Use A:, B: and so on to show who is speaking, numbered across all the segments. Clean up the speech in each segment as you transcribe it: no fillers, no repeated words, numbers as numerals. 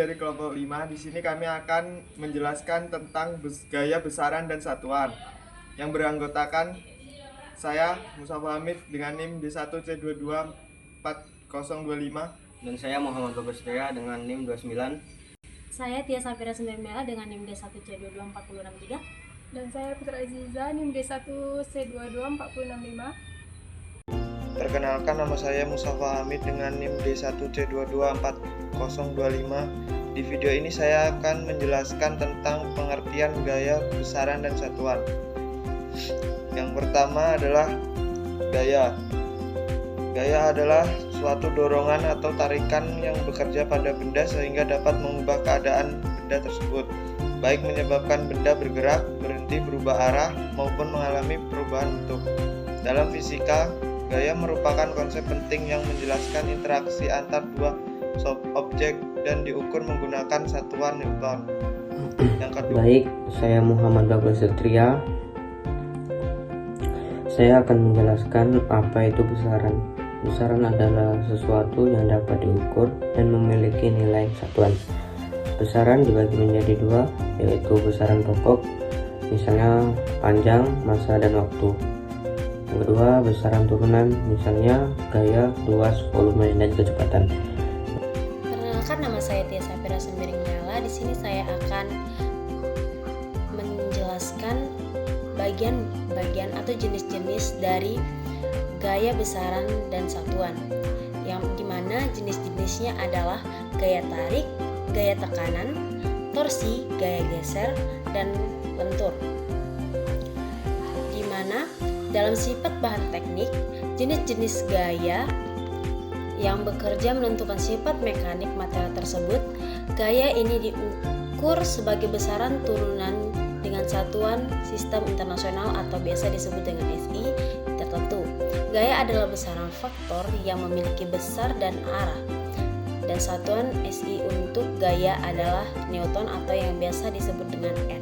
A: dari kelompok 5. Di sini kami akan menjelaskan tentang gaya besaran dan satuan yang beranggotakan saya Mustafa Hamid dengan NIM D1C224025
B: dan saya Muhammad Bagus Ria dengan NIM 29.
C: Saya Tia Safira Sembilan dengan NIM D1C22463.
D: Dan saya Putra Aziza NIM D1C224065.
A: Perkenalkan, nama saya Mustafa Hamid dengan NIM D1C224025. Di video ini saya akan menjelaskan tentang pengertian gaya besaran dan satuan. Yang pertama adalah gaya. Gaya adalah suatu dorongan atau tarikan yang bekerja pada benda sehingga dapat mengubah keadaan benda tersebut, baik menyebabkan benda bergerak, berhenti, berubah arah, maupun mengalami perubahan bentuk. Dalam fisika, gaya merupakan konsep penting yang menjelaskan interaksi antar dua objek dan diukur menggunakan satuan Newton. Yang kedua,
B: Baik, saya Muhammad Bagus Ria. Saya akan menjelaskan apa itu besaran. Besaran adalah sesuatu yang dapat diukur dan memiliki nilai satuan. Besaran dibagi menjadi dua, yaitu besaran pokok, misalnya panjang, massa, dan waktu. Yang kedua, besaran turunan, misalnya gaya, luas, volume, dan kecepatan.
C: Perkenalkan, nama saya Tia Safira Sembilan. Di sini saya akan menjelaskan bagian-bagian atau jenis-jenis dari gaya besaran dan satuan, yang dimana jenis-jenisnya adalah gaya tarik, gaya tekanan, torsi, gaya geser, dan lentur. Dimana dalam sifat bahan teknik, jenis-jenis gaya yang bekerja menentukan sifat mekanik material tersebut. Gaya ini diukur sebagai besaran turunan dengan satuan sistem internasional atau biasa disebut dengan SI tertentu. Gaya adalah besaran faktor yang memiliki besar dan arah, dan satuan SI untuk gaya adalah Newton atau yang biasa disebut dengan N.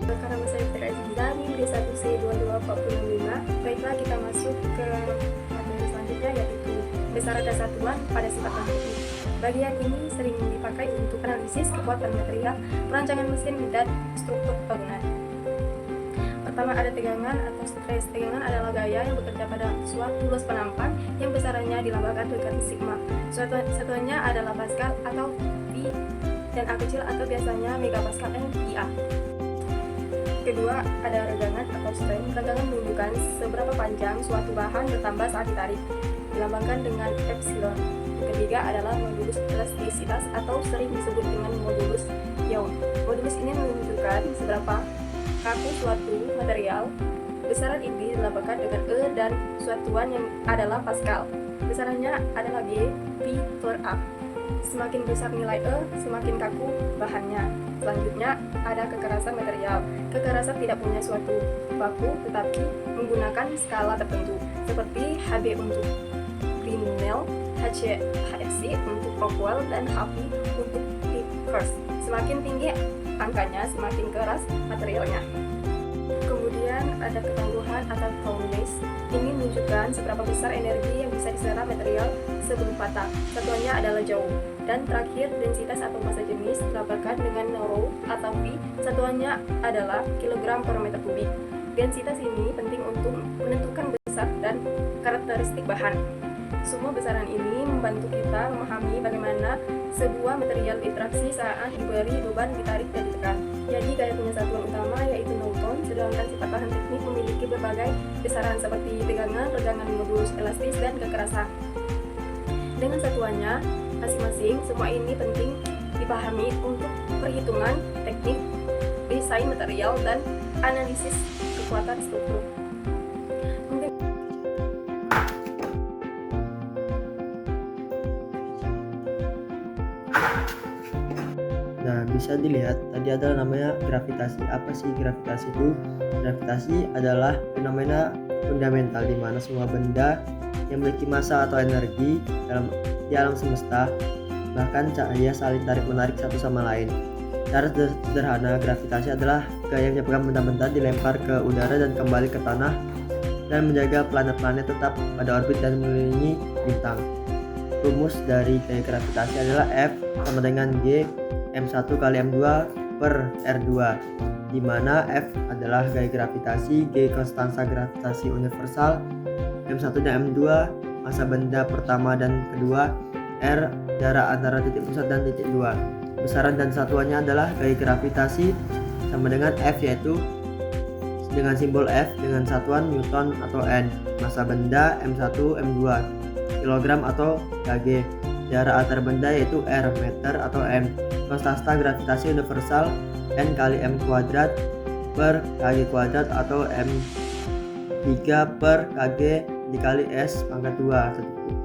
D: Karena saya Putra Aziza NIM D1C224065. Baiklah, kita masuk ke materi selanjutnya, yaitu besaran dan satuan pada sifat teknik. Bagian ini sering dipakai untuk analisis kekuatan material, perancangan mesin, dan struktur bangunan. Pertama, ada tegangan atau stres. Tegangan adalah gaya yang bekerja pada suatu luas penampang yang besarannya dilambangkan dengan sigma. Satuannya adalah Pascal atau P dan A kecil atau biasanya megapascal dan PA. Kedua, ada regangan atau strain. Regangan menunjukkan seberapa panjang suatu bahan bertambah saat ditarik, dilambangkan dengan epsilon. Ketiga adalah modulus elastisitas atau sering disebut dengan modulus Young. Modulus ini menunjukkan seberapa kaku suatu material. Besaran ini dilambangkan dengan E dan satuan yang adalah Pascal. Besarannya adalah G, P per A. Semakin besar nilai E, semakin kaku bahannya. Selanjutnya ada kekerasan material. Kekerasan tidak punya suatu baku, tetapi menggunakan skala tertentu, seperti HB untuk Fresnel, HFC untuk Rockwell, dan HV untuk Vickers. Semakin tinggi angkanya, semakin keras materialnya. Kemudian ada ketangguhan atau toughness. Ini menunjukkan seberapa besar energi yang bisa diserap material sebelum patah. Satuannya adalah joule. Dan terakhir, densitas atau massa jenis dilambangkan dengan rho atau V. Satuannya adalah kilogram per meter kubik. Densitas ini penting untuk menentukan besar dan karakteristik bahan. Semua besaran ini membantu kita memahami bagaimana sebuah material interaksi saat diberi beban ditarik dan ditekan. Jadi gaya punya satuan utama yaitu Newton, sedangkan sifat bahan teknik memiliki berbagai besaran seperti tegangan, regangan, modulus elastis, dan kekerasan. Dengan satuannya masing-masing, semua ini penting dipahami untuk perhitungan teknik, desain material, dan analisis kekuatan struktur.
E: Nah, bisa dilihat tadi adalah namanya gravitasi. Apa sih gravitasi itu? Gravitasi adalah fenomena fundamental di mana semua benda yang memiliki massa atau energi di alam semesta, bahkan cahaya, saling tarik-menarik satu sama lain. Cara sederhana, gravitasi adalah gaya yang menyebabkan benda-benda dilempar ke udara dan kembali ke tanah dan menjaga planet-planet tetap pada orbit dan mengelilingi bintang. rumus dari gaya gravitasi adalah F sama dengan G M1 kali M2 per R2, di mana F adalah gaya gravitasi, G konstansa gravitasi universal, M1 dan M2 massa benda pertama dan kedua, R jarak antara titik pusat dan titik 2. Besaran dan satuannya adalah gaya gravitasi sama dengan F, yaitu dengan simbol F dengan satuan Newton atau N. Massa benda M1 M2 kilogram atau kg. Jarak antar benda yaitu R meter atau M. Konstanta gravitasi universal N kali M kuadrat per kg kuadrat atau M3 per kg dikali S pangkat 2.